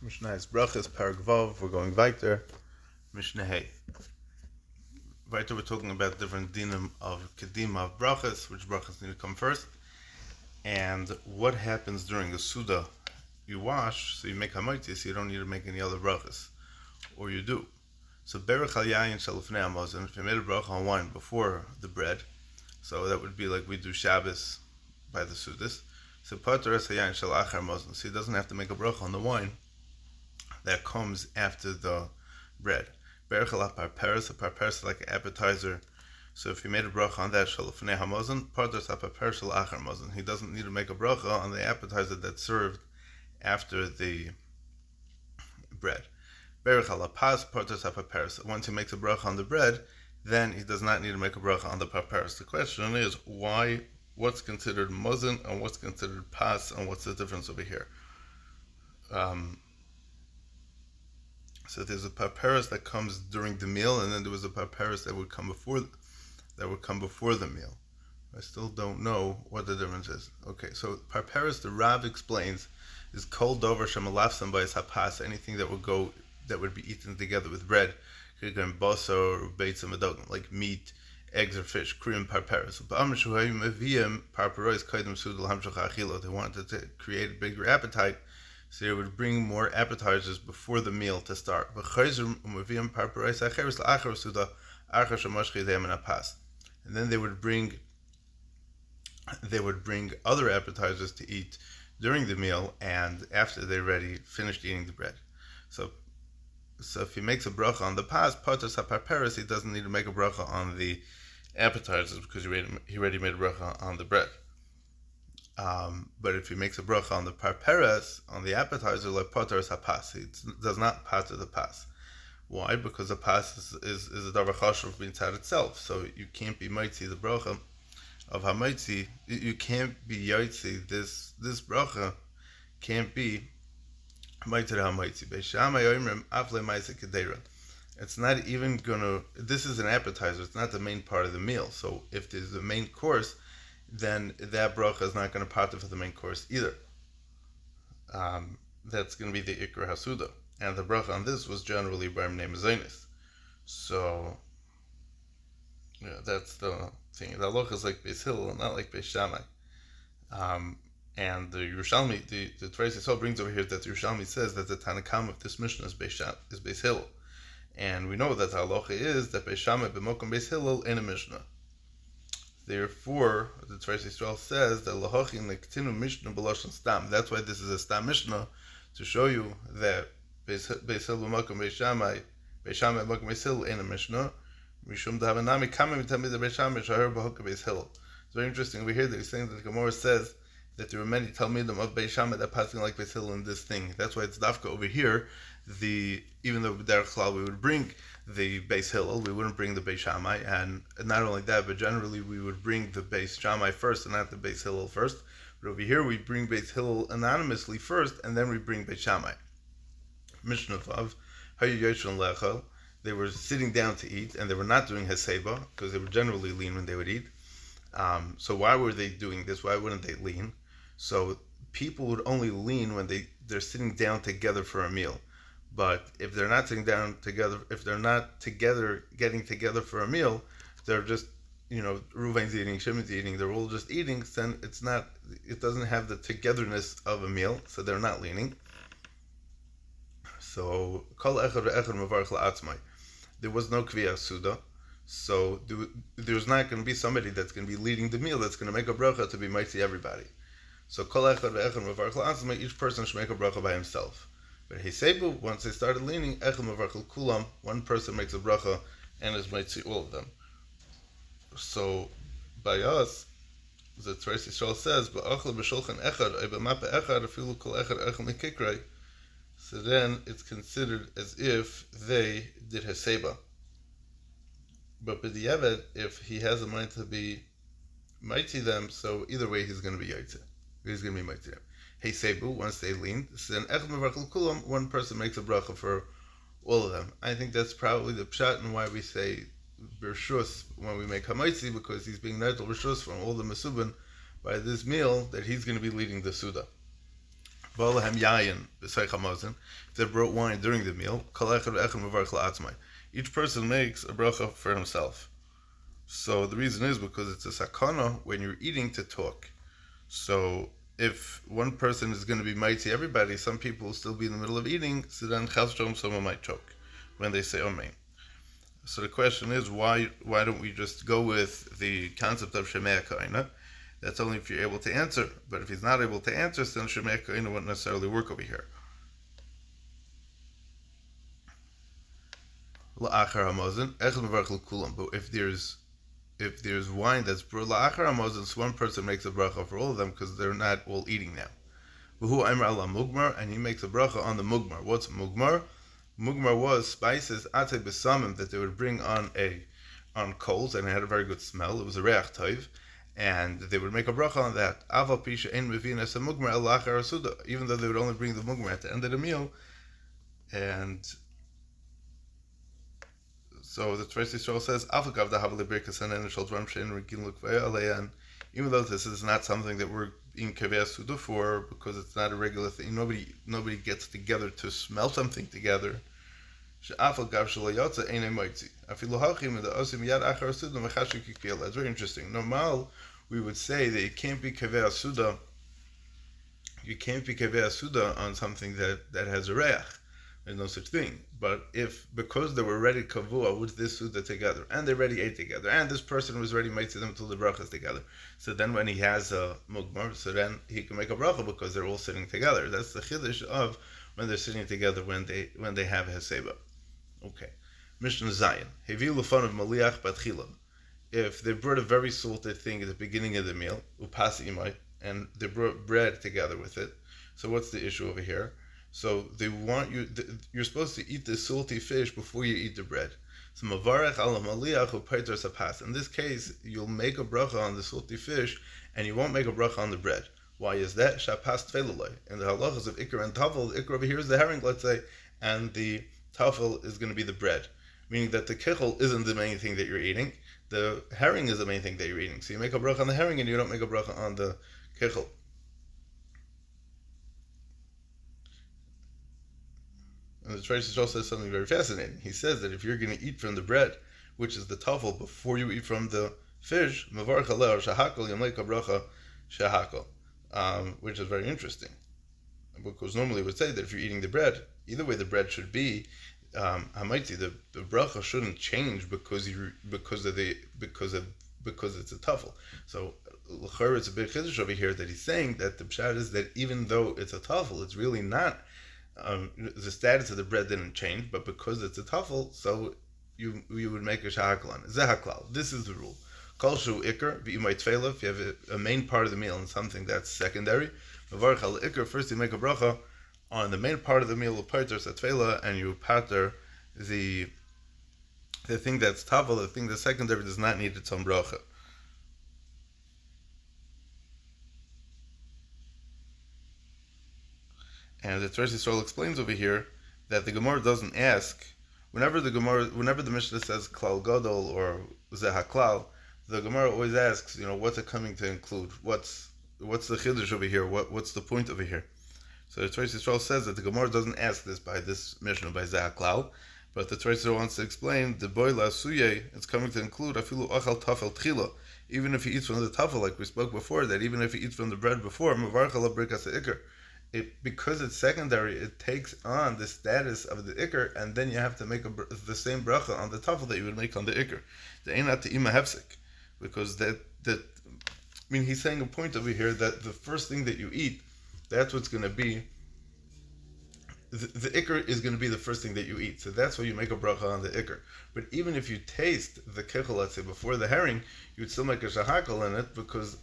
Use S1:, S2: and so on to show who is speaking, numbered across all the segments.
S1: Mishnah is Brachos, Parag Vav. We're going weiter. Mishnah Hey. Weiter, we're talking about different dinim of Kedima of Brachos, which Brachos need to come first, and what happens during a Suda. You wash, so you make Hamoiti, so you don't need to make any other Brachos, or you do. So Berach al Yayin Shalufnei Hamazon, if you made a bracha on wine before the bread, so that would be like we do Shabbos by the Sudas. So Pater es Hayayin Shal Achar Hamazon, so he doesn't have to make a bracha on the wine that comes after the bread. Berach al Parperes, a Parperes is like an appetizer. So if he made a bracha on that, Shalufnei Hamazon, Pater es Parperes Shal Achar Hamazon. He doesn't need to make a bracha on the appetizer that's served after the bread. Berach al Pas, Pater es Parperes. Once he makes a bracha on the bread, then he does not need to make a bracha on the Parperes. The question is, why? What's considered Muzin and what's considered Pas, and what's the difference over here? So there's a Parperes that comes during the meal, and then there was a Parperes that would come before the meal. I still don't know what the difference is. Okay, so Parperes, the Rav explains, is kol dover shemalafsam b'es hapas, anything that would be eaten together with bread, like meat, eggs or fish, kriyim Parperes. They wanted to create a bigger appetite, so they would bring more appetizers before the meal to start. And then they would bring other appetizers to eat during the meal and after they're finished eating the bread. So if he makes a bracha on the pas, patas haparperes, he doesn't need to make a bracha on the appetizers because he already made a bracha on the bread. But if he makes a bracha on the parperes, on the appetizer, like patas hapas, he does not pater the pas. Why? Because the pas is a davar chashuv inside itself. So you can't be mitzi the bracha of hamitzi. You can't be yotzi. This bracha can't be mitzi hamitzi. Beishamai oimrim afle ma'aseh kedera. It's not even gonna. This is an appetizer. It's not the main part of the meal. So if there's the main course, then that bracha is not going to pater for the main course either. That's going to be the ikra hasuda, and the bracha on this was generally bar name zaynis. So yeah, that's the thing. The halacha is like Beis Hillel, not like Beis Shammai. And the Yerushalmi, the Treiz Yisrael brings over here that the Yerushalmi says that the Tanakam of this Mishnah is Beis Hillel, and we know that the halacha is that Beis Shammai b'mokum Beis Hillel in a Mishnah. Therefore, the Treiz Yisrael says that lahachin lektinu Mishnah b'lashon stam. That's why this is a stam Mishnah, to show you that Beis Hillel b'mokum Beis Shammai b'mokum Beis Hillel in a Mishnah. Mishum d'havanami kamim tamid Beis Shammai shahar b'hoka Beis Hillel. It's very interesting over here that he's saying that the Gemara says that there were many Talmidim of Beis Shammai that passing like Beis Hillel in this thing. That's why it's dafka over here. Even though Derech Klal we would bring the Beis Hillel, we wouldn't bring the Beis Shammai, and not only that, but generally we would bring the Beis Shammai first and not the Beis Hillel first. But over here we bring Beis Hillel anonymously first, and then we bring Beis Shammai. Mishnah Vav, Hayu Yoshon Lechel. They were sitting down to eat, and they were not doing Heseba because they were generally lean when they would eat. So why were they doing this? Why wouldn't they lean? So people would only lean when they're sitting down together for a meal. But if they're not sitting down together, if they're not getting together for a meal, they're just, Ruvain's eating, Shimon's eating, they're all just eating, then it doesn't have the togetherness of a meal, so they're not leaning. So, kol echad ve'echad mevarach la'atzmai. There was no kviyah suda, so there's not going to be somebody that's going to be leading the meal that's going to make a bracha to be mighty everybody. So, kol echad ve'echad mevarach la'atzmai, each person should make a bracha by himself. But Heisebu, once they started leaning, Echel Mevarchel Kulam, one person makes a bracha and is might see all of them. So by us, the Treiz Yisrael says, Ba'achel b'shulchan echad, b'mapa echad, afilu kol echad echel mikikrei. So then it's considered as if they did Heseba. But b'diavad, if he has a mind to be mighty them, so either way he's going to be yaitze. He's going to be mighty them. Heisebu, once they lean, then Echad Mevarchel Kulam, one person makes a bracha for all of them. I think that's probably the pshat and why we say Bershus when we make Hamaitzi, because he's being Neitel Bershus from all the Mesubin by this meal that he's going to be leading the Suda. Balahem yayin b'seich hamazon. If they brought wine during the meal, kol echad v'echad mevarech la'atzmai. Each person makes a bracha for himself. So the reason is because it's a sakana when you're eating to talk. So if one person is going to be mighty everybody, some people will still be in the middle of eating, so then chalstrom, someone might choke when they say Amen. So the question is, why don't we just go with the concept of Shemei Ka'ina? That's only if you're able to answer. But if he's not able to answer, then Shemei Ka'ina wouldn't necessarily work over here. La'achar hamazon, echad mevarech l'kulam. But if there's wine that's brought la'achar hamazon, so one person makes a bracha for all of them because they're not all eating now. V'hu aimer ala mugmar, and he makes a bracha on the mugmar. What's mugmar? Mugmar was spices atay besamim that they would bring on coals, and it had a very good smell. It was a reach tov, and they would make a bracha on that. Aval pisha ein mevin as a mugmar el la'achar hasuda, even though they would only bring the mugmar at the end of the meal. And so the Tzvei Yisrael says, "Afakav dahavli birkas hanen shel dvarim she'en regin l'kvaya aleyan." Even though this is not something that we're in kaveh suda for, because it's not a regular thing, nobody gets together to smell something together. That's very interesting. Normal, we would say that it can't be kaveh suda. You can't be kaveh suda on something that has a reach. There's no such thing. But because they were ready kavua with this suda together, and they already ate together, and this person was ready made to them till the brachas together, so then when he has a mugmar, so then he can make a bracha because they're all sitting together. That's the chiddush of when they're sitting together when they have heseba. Okay. Mishnah Zayin. Hevi lefan of maliach batchila. If they brought a very salted thing at the beginning of the meal, upas imai, and they brought bread together with it. So what's the issue over here? So they want you're supposed to eat the salty fish before you eat the bread. So mavarech ala maliach u'peitar sapas. In this case, you'll make a bracha on the salty fish, and you won't make a bracha on the bread. Why is that? Shapas tfeilaloi. In the halachas of ikar and tafel, the ikar over here is the herring, let's say, and the tafel is going to be the bread. Meaning that the kichel isn't the main thing that you're eating. The herring is the main thing that you're eating. So you make a bracha on the herring, and you don't make a bracha on the kichel. And the Tzvei Yisrael says something very fascinating. He says that if you're going to eat from the bread, which is the tafel, before you eat from the fish, mavarech aleh shahakol yamleik bracha shahakol, which is very interesting, because normally we would say that if you're eating the bread, either way the bread should be hamaiti. The bracha shouldn't change because it's a tafel. So l'chor, it's a big chiddush over here that he's saying that the pshat is that even though it's a tafel, it's really not. The status of the bread didn't change, but because it's a tafel, so you would make a shahakal on it. Zehaklal. This is the rule. Kol shu ikar v'imay tfeila. If you have a main part of the meal and something that's secondary, mavarech al ikar. First you make a bracha on the main part of the meal of pater satfeila, and you pater the thing that's tafel. The thing that's secondary does not need its own bracha. And the Tzvei Yisrael explains over here that the Gemara doesn't ask, whenever the Mishnah says klal gadol or zehaklal, the Gemara always asks, what's it coming to include? What's the chiddush over here? What's the point over here? So the Tzvei Yisrael says that the Gemara doesn't ask this by this Mishnah, by zehaklal, but the Tzvei Yisrael wants to explain the boy la suye. It's coming to include afilu achal tafel tchila. Even if he eats from the tafel, like we spoke before, that even if he eats from the bread before, mavarech ala brikas ha'ikar. Because it's secondary, it takes on the status of the ikr, and then you have to make the same bracha on the tafel that you would make on the ikr. The einat te'ima hefsek, because he's saying a point over here that the first thing that you eat, that's what's going to be. The ikr is going to be the first thing that you eat, so that's why you make a bracha on the ikr. But even if you taste the kichel, let's say before the herring, you would still make a shahakal in it because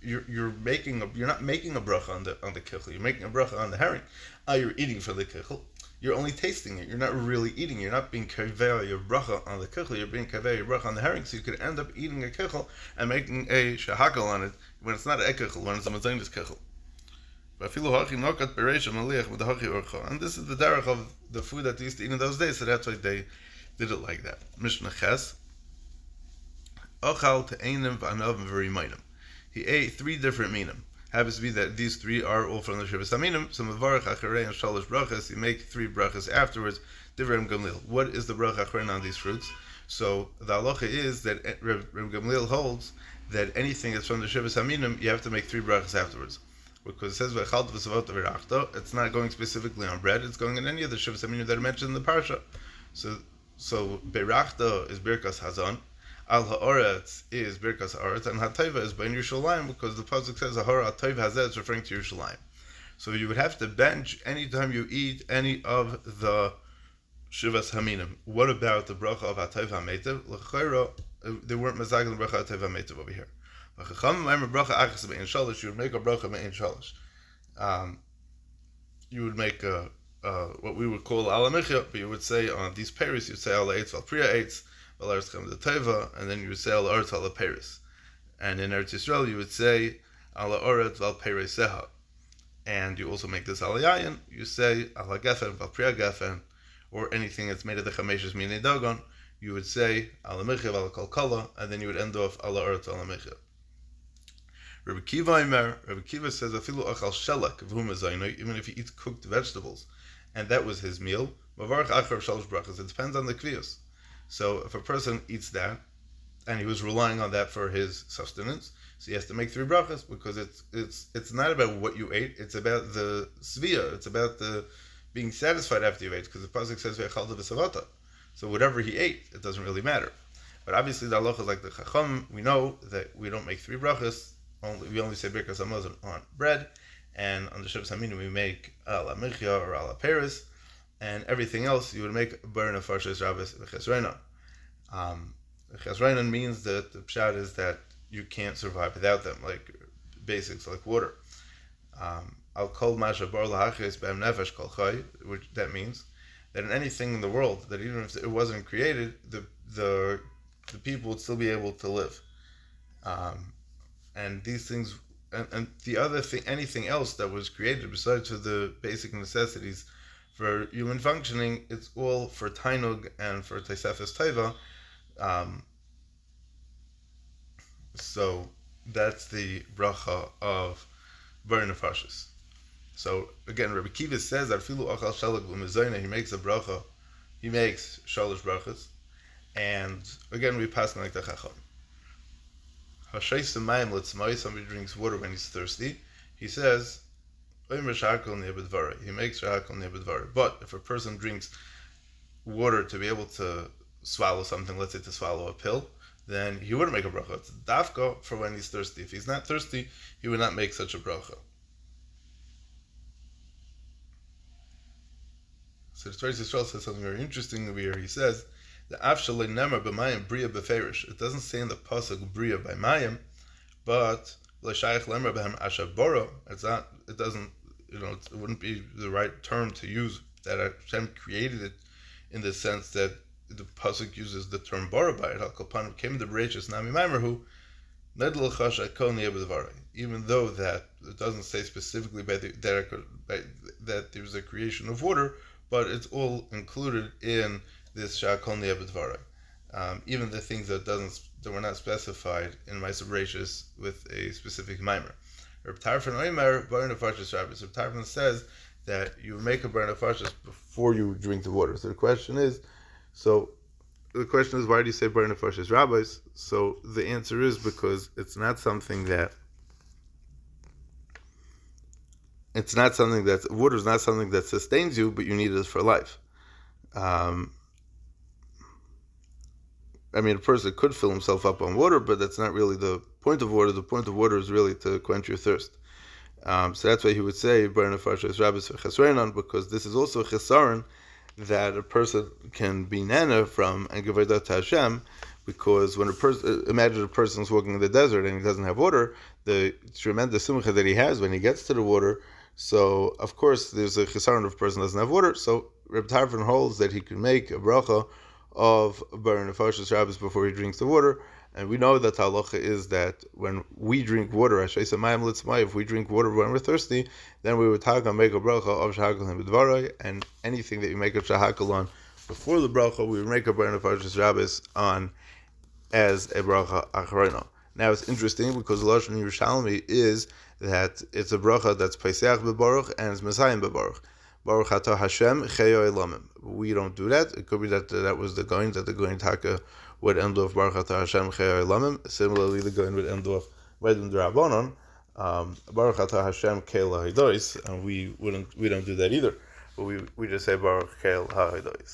S1: you're not making a bracha on the kichel. You're making a bracha on the herring. You're eating for the kichel. You're only tasting it. You're not really eating. You're not being kaveh your bracha on the kichel. You're being kaveh your bracha on the herring. So you could end up eating a kichel and making a shahakal on it when it's not a kichel, when it's a mazaynis kichel. And this is the derech of the food that they used to eat in those days. So that's why they did it like that. Mishnah Ches. Ochal te'enim v'anav v'rimayim. He ate 3 different minim. happens to be that these three are all from the Shivas Aminim. So Mavarach Acharei and Shalosh Brachas, you make 3 brachas afterwards. Divrei Gamliel. What is the bracha Acharei on these fruits? So the halacha is that Reb Gamliel holds that anything that's from the Shivas Aminim, you have to make 3 brachas afterwards. Because it says it's not going specifically on bread, it's going in any of the Shivas Aminim that are mentioned in the parsha. So Berachta is Birkas Hazon, Al Ha'oretz is Birkas Ha'oretz, and Hatayva is Bein Yerushalayim, because the pasuk says Ha'or Hatayv Hazeh is referring to Yerushalayim. So you would have to bench anytime you eat any of the Shivas Haminim. What about the bracha of Hatayv HaMeitav? L'chayra, they weren't mezagel the bracha Hatayv HaMeitav over here. You would make a bracha me'in shalish. You would make what we would call alamichya, but you would say on these peris, you'd say ala eitz val priya eitz, val aretz chem de teva, and then you would say ala oretz ala peris. And in Eretz Yisrael, you would say ala oretz val peris seha. And you also make this ala yayin, you say ala gefen val priya gefen, or anything that's made of the chameshes minei dagon, you would say alamichya val kalkala, and then you would end off ala oretz alamichya. Rabbi Kiva says, "Afilu achal shelak v'hu even if he eats cooked vegetables, and that was his meal. Mavarach achar shalosh brachas. It depends on the kviyos. So if a person eats that, and he was relying on that for his sustenance, so he has to make 3 brachas, because it's not about what you ate. It's about the svia. It's about the being satisfied after you ate, because the pasuk says ve'achalta v'savata. So whatever he ate, it doesn't really matter. But obviously the halacha is like the chacham. We know that we don't make 3 brachas. We only say birkas hamazon on bread, and on the Shivas Haminim we make ala michya or ala peris, and everything else you would make bar nefashos rabbis v'chesreinan. Chesreinan means that the pshat is that you can't survive without them, like basics like water. Al kol masha bar lahachis b'em nefesh kol chay, which that means that in anything in the world, that even if it wasn't created, the people would still be able to live. And these things, and the other thing, anything else that was created besides for the basic necessities for human functioning, it's all for tainug and for teisefes teva. So that's the bracha of bar nefashos. So again, Rabbi Kiva says that filu achal shalag l'mezayna, he makes a bracha, he makes shalosh brachas, and again we pass like the chacham. Somebody drinks water when he's thirsty. He says, he makes shahakol nebedvara. But if a person drinks water to be able to swallow something, let's say to swallow a pill, then he wouldn't make a bracha. It's dafka for when he's thirsty. If he's not thirsty, he would not make such a bracha. So the Torah Yisrael says something very interesting over here. He says, the afshalei nemer b'mayim bria beferish. It doesn't say in the pasuk bria by mayim, but l'shayich lemer b'hem ashaboro. It's not. It doesn't. It wouldn't be the right term to use. That Hashem created it in the sense that the pasuk uses the term bara by it. Al kolpanim came the bereshis nami maimerhu nedel chasha kol niyabedvarei. Even though that it doesn't say specifically that there's a creation of water, but it's all included in this shakol niyabedvarei. Even the things that were not specified in Ma'aser Bereshis with a specific maimer. Reb Tarfon Oimer bar nefashos rabbis. Reb Tarfon says that you make a bar nefashos before you drink the water. So the question is, why do you say bar nefashos rabbis? So the answer is because it's not something that water is not something that sustains you, but you need it for life. A person could fill himself up on water, but that's not really the point of water. The point of water is really to quench your thirst. So that's why he would say bar nefashos rabbis v'chesreinan, because this is also a chesaron that a person can be nana from and give avodah to Hashem. Because when imagine a person's walking in the desert and he doesn't have water, the tremendous simcha that he has when he gets to the water. So of course there's a chesaron if a person doesn't have water. So Reb Tarfon holds that he can make a bracha of bar nefashos rabbis before he drinks the water, and we know that halacha is that when we drink water, if we drink water when we're thirsty, then we would make a bracha of shahakol nebedvarei, and anything that you make a shahakol on before the bracha, we would make a bar nefashos rabbis on as a bracha acharona. Now it's interesting because the Lashon Yerushalmi is that it's a bracha that's Pesach b'Baruch and it's Messiah b'Baruch. Baruch atah Hashem cheyo elamim. We don't do that. It could be that that was the Goin, that the Goin Taka would end off Baruch atah Hashem cheyo elamim. Similarly, the Goin would end off Vedin D'Rabbanon, Baruch atah Hashem keil ha'idois, and we don't do that either. But we just say Baruch keil ha'idois.